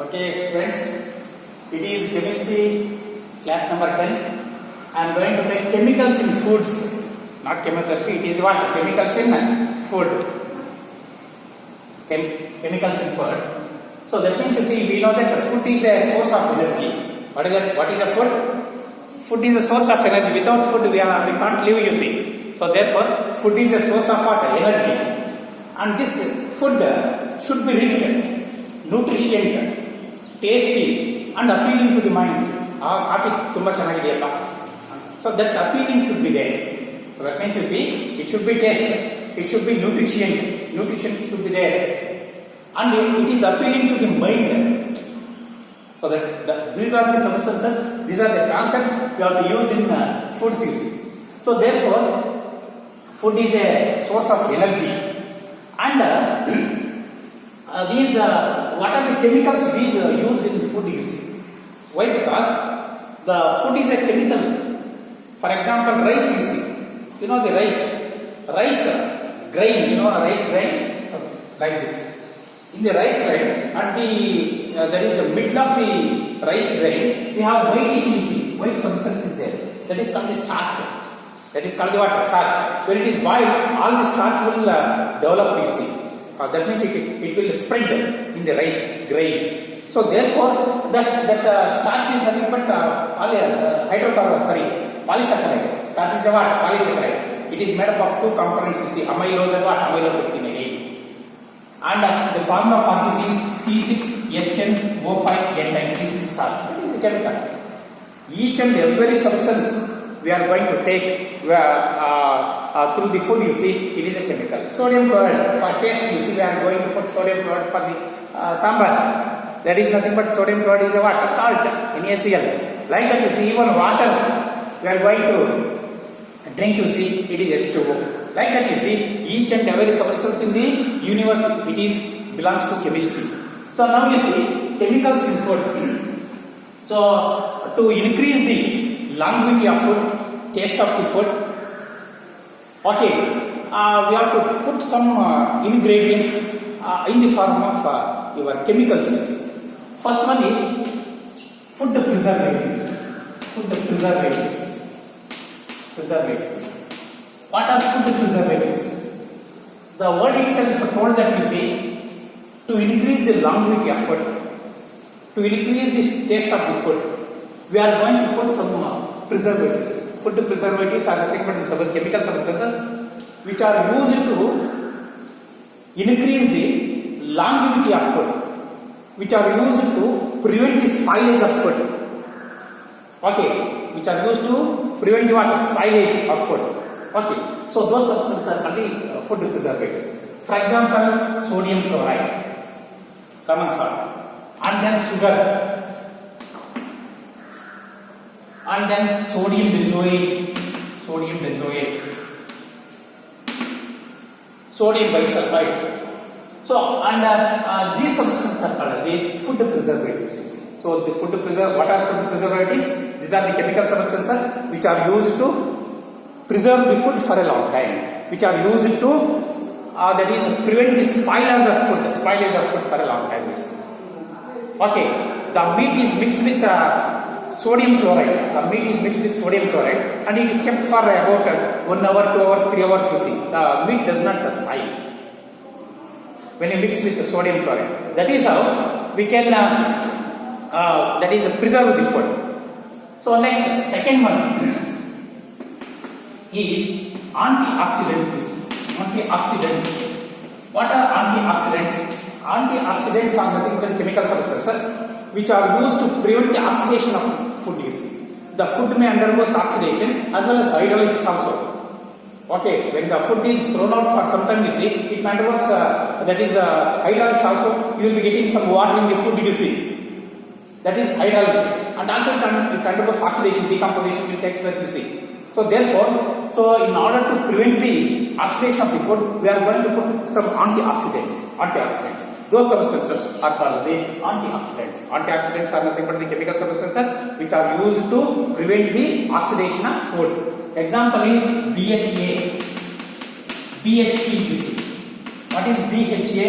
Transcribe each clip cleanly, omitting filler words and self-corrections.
Okay, students, it is chemistry class number 10. I am going to take chemicals in foods, not chemotherapy. It is what? Chemicals in food. Chemicals in food. So that means you see, we know that the food is a source of energy. What is that? What is a food? Food is a source of energy. Without food, we can't live, you see. So therefore, food is a source of what? Energy. And this food should be rich, nutrient, tasty, and appealing to the mind. Coffee tumba chanagideyappa. So that appealing should be there. So that means you see, it should be tasty, it should be nutrition should be there, and it is appealing to the mind. So that these are the substances, these are the concepts you have to use in foods, you see. So therefore, food is a source of energy, and these what are the chemicals these used in food, you see. Why? Because the food is a chemical. For example, rice, you see. You know the rice grain, you know a rice grain, so, like this. In the rice grain, at the that is the middle of the rice grain, we have whitish, you see, white substance is there. That is called the starch. That is called the what? Starch. When it is boiled, all the starch will develop, you see. That means it will spread in the rice grain. So therefore, that starch is nothing but polysaccharide. Starch is a what? Polysaccharide. It is made up of two components, you see, amylose and what? Amylopectin again. And the formula for this is C6H10O5N9. This is starch. It is a chemical. Each and every substance we are going to take through the food, you see, it is a chemical. Sodium chloride, for taste, you see, we are going to put sodium chloride for the sambar. That is nothing but sodium chloride is a what? Salt, NaCl. Like that, you see, even water we are going to drink, you see, it is H2O. Like that, you see, each and every substance in the universe, it belongs to chemistry. So now you see, chemicals in food. So to increase the longevity of food, taste of the food, okay, we have to put some ingredients in the form of your chemicals. First one is food preservatives. Preservatives. What are food preservatives? The word itself is told that you see, to increase the longevity of food, to increase the taste of the food, we are going to put some preservatives. Food preservatives are nothing but chemical substances which are used to increase the longevity of food, which are used to prevent the spoilage of food. Okay, which are used to prevent the spoilage of food. Okay, so those substances are the food preservatives. For example, sodium chloride, common salt, and then sugar, and then sodium benzoate, sodium bisulfite. So, and these substances are called the food preservatives. You see. So, the what are food preservatives? These are the chemical substances which are used to preserve the food for a long time, which are used to that is prevent the spoilage of food for a long time. You see. Okay, the meat is mixed with sodium chloride. The meat is mixed with sodium chloride, and it is kept for about 1 hour, 2 hours, 3 hours. You see, the meat does not spoil when you mix with the sodium chloride. That is how we can that is preserve the food. So next, second one is antioxidants. Antioxidants. What are antioxidants? Antioxidants are nothing but chemical substances which are used to prevent the oxidation of food. You see, the food may undergo oxidation as well as hydrolysis also. Okay, when the food is thrown out for some time, you see, it might undergoes that is hydrolysis also. You will be getting some water in the food, you see. That is hydrolysis, and also it undergoes oxidation, decomposition will take place, you see. So therefore, so in order to prevent the oxidation of the food, we are going to put some antioxidants. Those substances are called the antioxidants. Antioxidants are nothing but the chemical substances which are used to prevent the oxidation of food. Example is BHA, BHA, you see. What is BHA?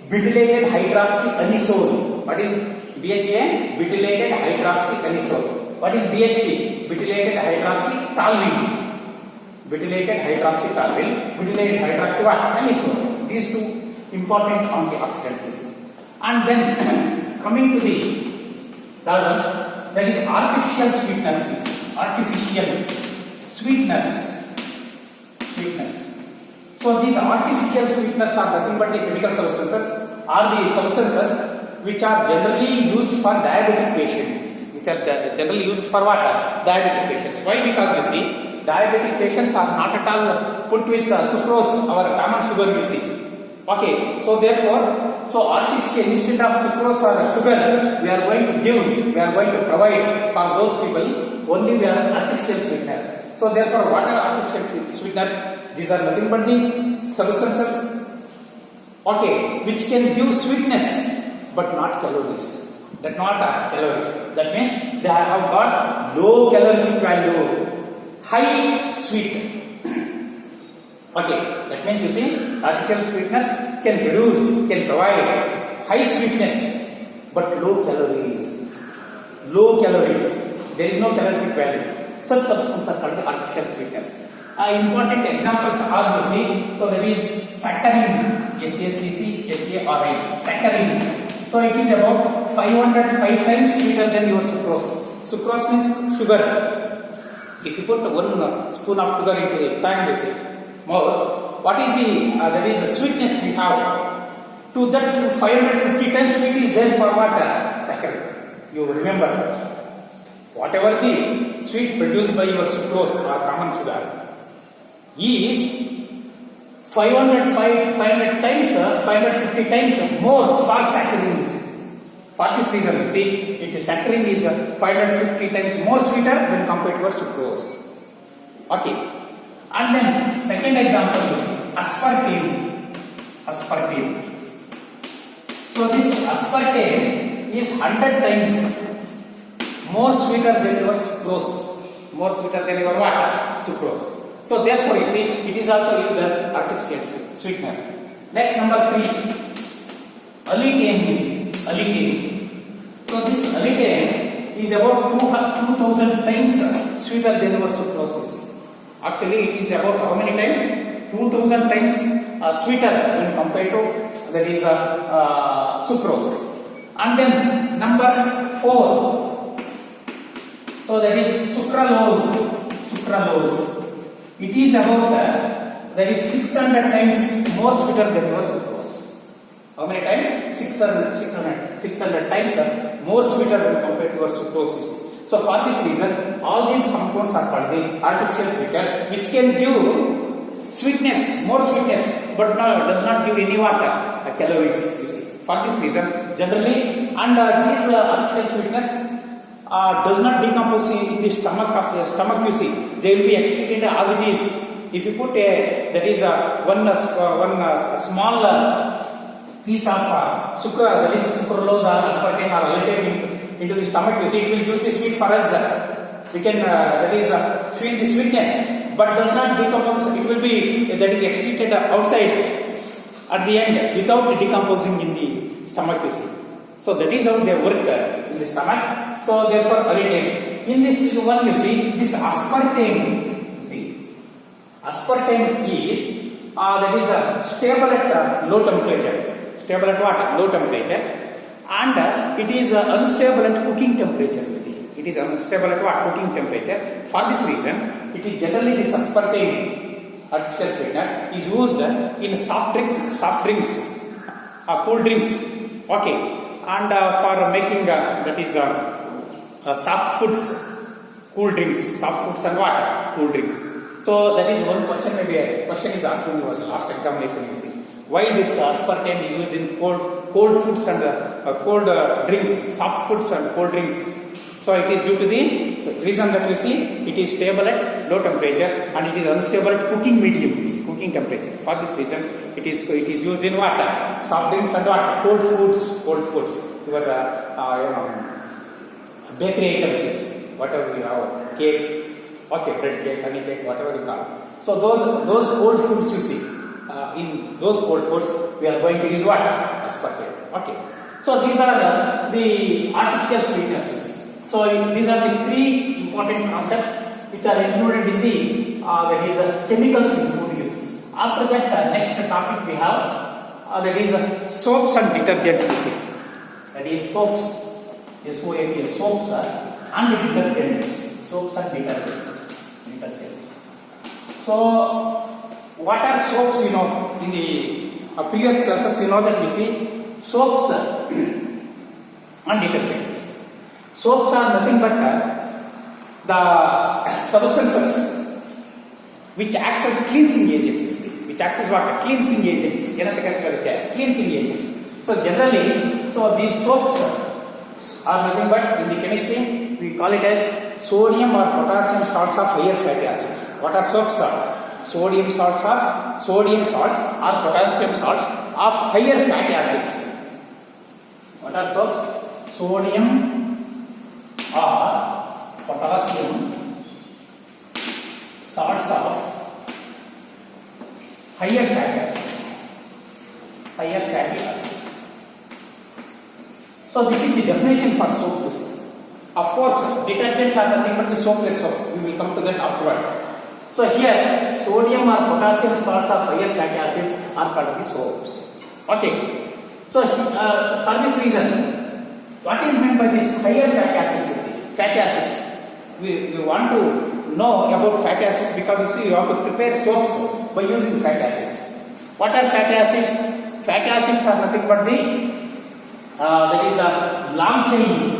Butylated hydroxyanisole. What is BHA? Butylated hydroxyanisole. What is BHT? Butylated hydroxytoluene. Butylated hydroxytoluene. Butylated hydroxy what? Anisole. These two important antioxidants. And then coming to the third one, that is artificial sweetness. Artificial sweetness. So these artificial sweeteners are nothing but the chemical substances or the substances which are generally used for diabetic patients. Which are generally used for what? Diabetic patients. Why? Because you see, diabetic patients are not at all put with sucrose, our common sugar, you see. Okay, so therefore, artificial, instead of sucrose or sugar, we are going to provide for those people only the artificial sweeteners. So therefore, what are artificial sweeteners? These are nothing but the substances, okay, which can give sweetness but not calories. That means they have got low calorific value, high sweet. Okay, that means you see, artificial sweetness can provide high sweetness but low calories. There is no calorific value. Such substances are called artificial sweetness. Important examples are, you see, so that is saccharin, SACCHARIN, saccharin. So it is about 505 times sweeter than your sucrose. Sucrose means sugar. If you put 1 spoon of sugar into the tongue, mouth, what is the sweetness we have? To that 550 times sweet is there for what? Saccharin. You remember, whatever the sweet produced by your sucrose or common sugar is 550 times more for saccharin. For this reason, you see, saccharin is 550 times more sweeter when compared to sucrose. Okay. And then second example is aspartame. So this aspartame is 100 times more sweeter than your sucrose. More sweeter than your what? Sucrose. So therefore, you see, it is also used as artificial sweetener. Next, number 3, allicane. So this allicane is about 2000 times sweeter than your sucrose. Actually, it is about how many times? 2000 times sweeter when compared to that is sucrose. And then number 4, so that is sucralose. It is about that is 600 times more sweeter than your sucrose. How many times? 600 times more sweeter when compared to your sucrose. So for this reason, all these compounds are called the artificial sweeteners, which can give sweetness, more sweetness, but does not give any water, calories. You see. For this reason, generally, and these artificial sweeteners does not decompose in the stomach. You see, they will be excreted as it is. If you put one small piece of sucra, that is sucralose or aspartame or allicane into the stomach, you see, it will use the sweet for us. We can feel the sweetness, but does not decompose. It will be excreted outside at the end without decomposing in the stomach. You see. So that is how they work in the stomach. So therefore, allicane. In this one, you see, this aspartame. Aspartame is stable at low temperature. Stable at what? Low temperature. And it is unstable at cooking temperature. You see, it is unstable at what? Cooking temperature. For this reason, it is generally this aspartame, artificial sweetener, is used in soft drinks, cool drinks. Okay. And for making soft foods, cool drinks, soft foods and what? Cool drinks. So that is one question. Maybe a question is asked in the last examination. You see, why this aspartame is used in cold foods and cold drinks, soft foods and cold drinks? So it is due to the reason that you see, it is stable at low temperature and it is unstable at cooking medium, cooking temperature. For this reason, it is used in what? Soft drinks and what? Cold foods. Your bakery items, whatever you have, cake. Okay, bread cake, honey cake, whatever you call. So those cold foods, you see, in those cold foods we are going to use what? Aspartame. Okay. So these are the artificial sweeteners. So these are the three important concepts which are included in the that is chemicals in food use. After that, next topic we have that is soaps and detergents. That is soaps, SOAP, soaps and detergents. Soaps and detergents. So what are soaps? You know, in the previous classes, you know that we see soaps and detergents. Soaps are nothing but the substances which acts as cleansing agents. You see, which acts as what? Cleansing agents. Cleansing agents. So generally, so these soaps are nothing but in the chemistry we call it as sodium or potassium salts of higher fatty acids. What are soaps? Sodium salts or potassium salts of higher fatty acids. What are soaps? Sodium or potassium salts of higher fatty acids. Higher fatty acids. So this is the definition for soap to see. Of course, detergents are nothing but the soapless soaps. We will come to that afterwards. So here, sodium or potassium salts of higher fatty acids are called the soaps. Okay. So for this reason, what is meant by this higher fatty acids? Fatty acids. We want to know about fatty acids because you see you have to prepare soaps by using fatty acids. What are fatty acids? Fatty acids are nothing but the that is a long chain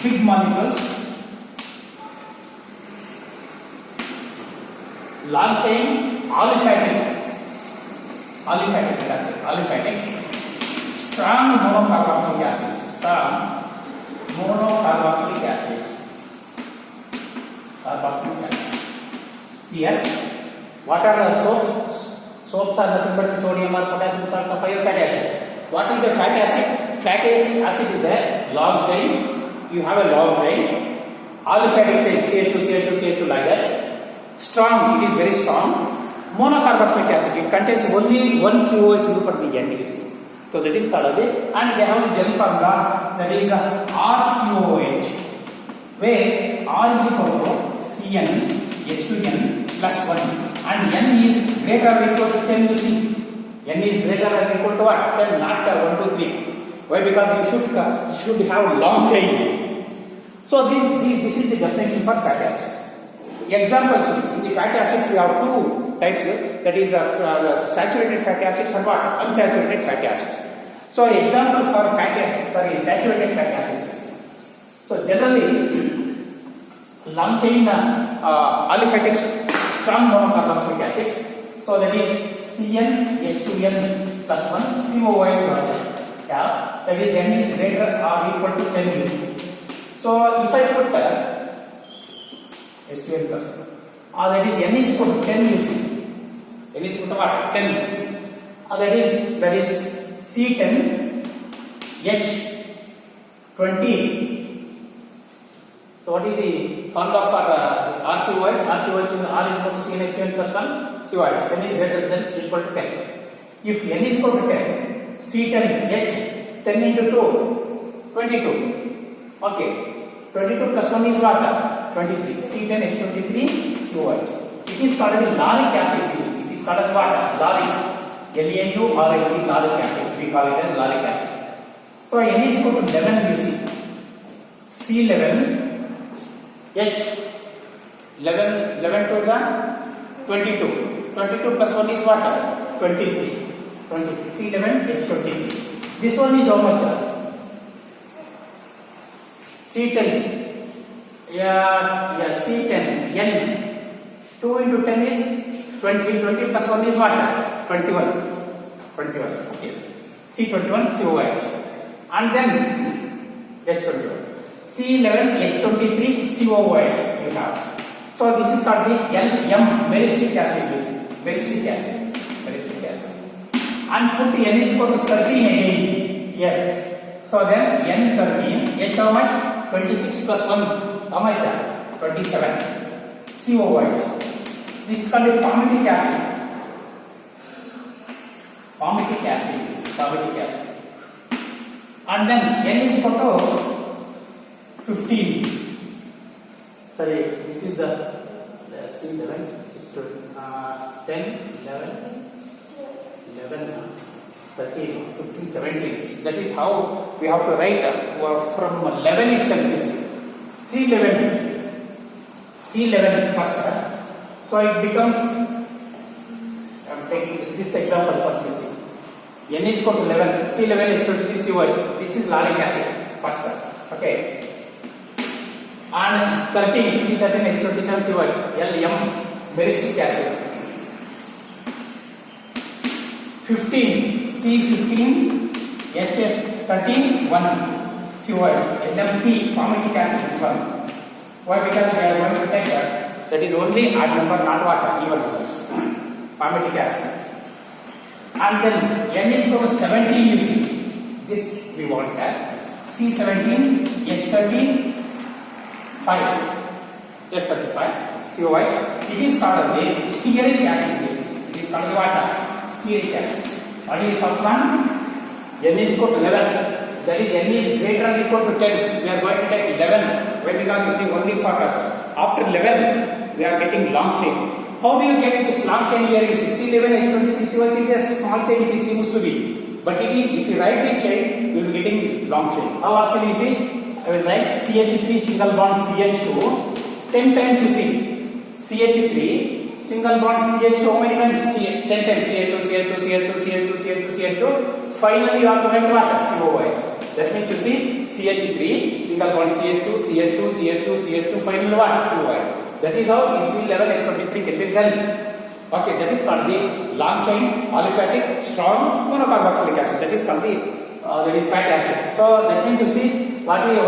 big molecules, long chain aliphatic acid, strong monocarboxylic acids, carboxylic acids. See here, what are the soaps? Soaps are nothing but the sodium or potassium salts of higher fatty acids. What is a fatty acid? Fatty acid is a long chain. You have a long chain, aliphatic chain, CH2 like that. Strong, it is very strong. Monocarboxylic acid, it contains only one COH group at the end, you see. So that is called the, and they have the general formula that is RCOH, where R is equal to Cn H2n plus 1 and N is greater or equal to 10, you see. N is greater or equal to what? 10, not 1, 2, 3. Why? Because you should have long chain. So this is the definition for fatty acids. Examples in the fatty acids we have two types. That is saturated fatty acids and what? Unsaturated fatty acids. So example for fatty acids, saturated fatty acids. So generally, long chain aliphatic strong monocarboxylic acids. So that is CnH2n plus 1 COOH. Yeah, that is N is greater or equal to 10 UC. So if I put H2n plus 1, that is N is equal to 10 UC. N is equal to what? 10. That is C10 H20. So what is the formula for RCOH? RCOH is R is equal to CnH2n plus 1 COH. N is greater than equal to 10. If N is equal to 10, C10H 10 into 2 22. Okay, 22 plus 1 is what? 23. C10H23 COH. It is called a lauric acid. It is called what? Lauric. LAURIC, lauric acid. We call it as lauric acid. So N is equal to 11, you see. C11H 11 to is 22. 22 plus 1 is what? 23. C11 H23. This one is how much? C10. C10 N. 2 into 10 is 20. 20 plus 1 is what? 21. Okay. C21 COH. And then H21. C11 H23 COOH you have. So this is called the LM myristic acid. Myristic acid. And put N is equal to 13 again here. So then N 13, H how much? 26 plus 1, how much? 27. COOH. This is called palmitic acid. Palmitic acid. palmitic acid. And then N is equal to 15. Sorry, this is the 11, 10, 11, 13, 15, 17. That is how we have to write from 11 itself. C11 first. So it becomes, I'm taking this example first. N is equal to 11, C11 is 23 COH. This is laric acid first. Okay. And 13, C13 is 27 COH. LM, myristic acid. 15, C15, HS13, 1 COH. LMP, palmitic acid is 1. Why? Because we are going to take that is only odd number, not water, even numbers. Palmitic acid. And then N is equal to 17, you see. This we want that. C17, S13, 5. S35, COH. It is called the stearic acid. It is called the water. Stearic acid. What is the first one? N is equal to 11. That is N is greater than or equal to 10. We are going to take 11. Why? Because you see only for after 11 we are getting long chain. How do you get this long chain here? You see C11 is 23 COH. It is a small chain. It seems to be, but it is, if you write the chain, you will be getting long chain. How actually you see? I will write CH3 single bond CH2 10 times. You see CH3 single bond CH2 how many times? 10 times CH2 CH2 CH2 CH2 CH2 CH2. Finally you have to write what? COH. That means you see CH3 single bond CH2 CH2 CH2 CH2 finally what? COH. That is how C11 is 23 can be done. Okay, that is called the long chain aliphatic strong monocarboxylic acid. That is called the that is fatty acid. So that means you see what is the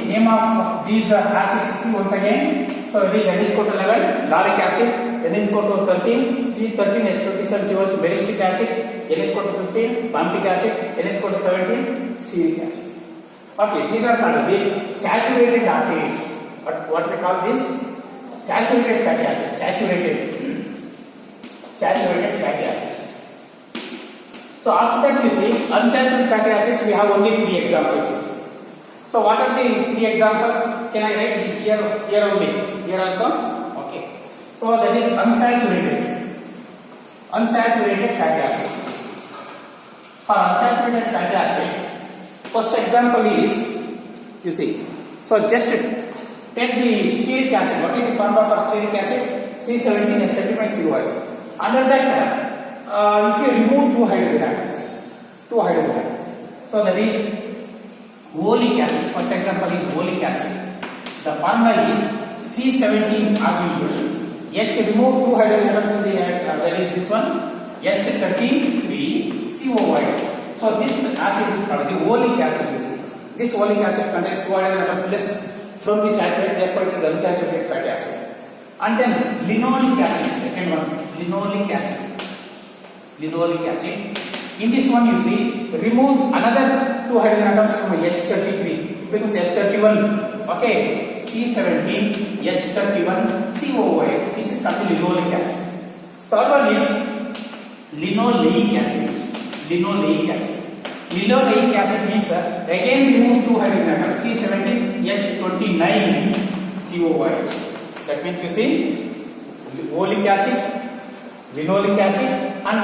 name of these acids? You see once again. So it is N is equal to 11 lauric acid, N is equal to 13 C13 H27 COH myristic acid, N is equal to 15 palmitic acid, N is equal to 17 stearic acid. Okay, these are called the saturated acids. What we call this? Saturated fatty acids. Saturated fatty acids. So after that you see unsaturated fatty acids, we have only 3 examples. So what are the 3 examples? Can I write here only? Here also? Okay. So that is unsaturated fatty acids. For unsaturated fatty acids, first example is, you see, so just take the stearic acid. What is the formula for stearic acid? C17H35 COH. Under that, if you remove 2 hydrogen atoms, so that is oleic acid. First example is oleic acid. The formula is C17 as usual. H remove 2 hydrogen atoms in the that is this one. H33 COH. So this acid is called the oleic acid. This oleic acid contains 2 hydrogen atoms less from the saturated, therefore it is unsaturated fatty acid. And then linoleic acid, second one, linoleic acid. In this one you see, remove another 2 hydrogen atoms from H33, it becomes H31. Okay, C17 H31 COOH. This is called linoleic acid. Third one is linoleic acid. Linoleic acid means again remove 2 hydrogen atoms, C17 H29 COOH. That means you see oleic acid, linoleic acid and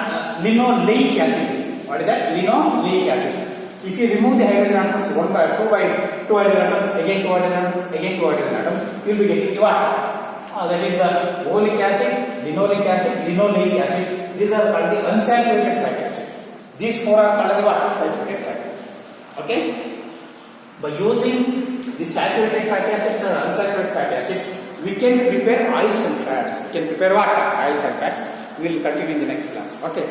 linoleic acid. What is that? Linoleic acid. If you remove the hydrogen atoms 2 hydrogen atoms, again 2 hydrogen atoms, again 2 hydrogen atoms, you will be getting the water. That is oleic acid, linoleic acid, linoleic acid. These are called the unsaturated fatty acids. These 4 are called the what? Saturated fatty acids. Okay? By using the saturated fatty acids and unsaturated fatty acids, we can prepare oils and fats. We can prepare what? Oils and fats. We will continue in the next class. Okay.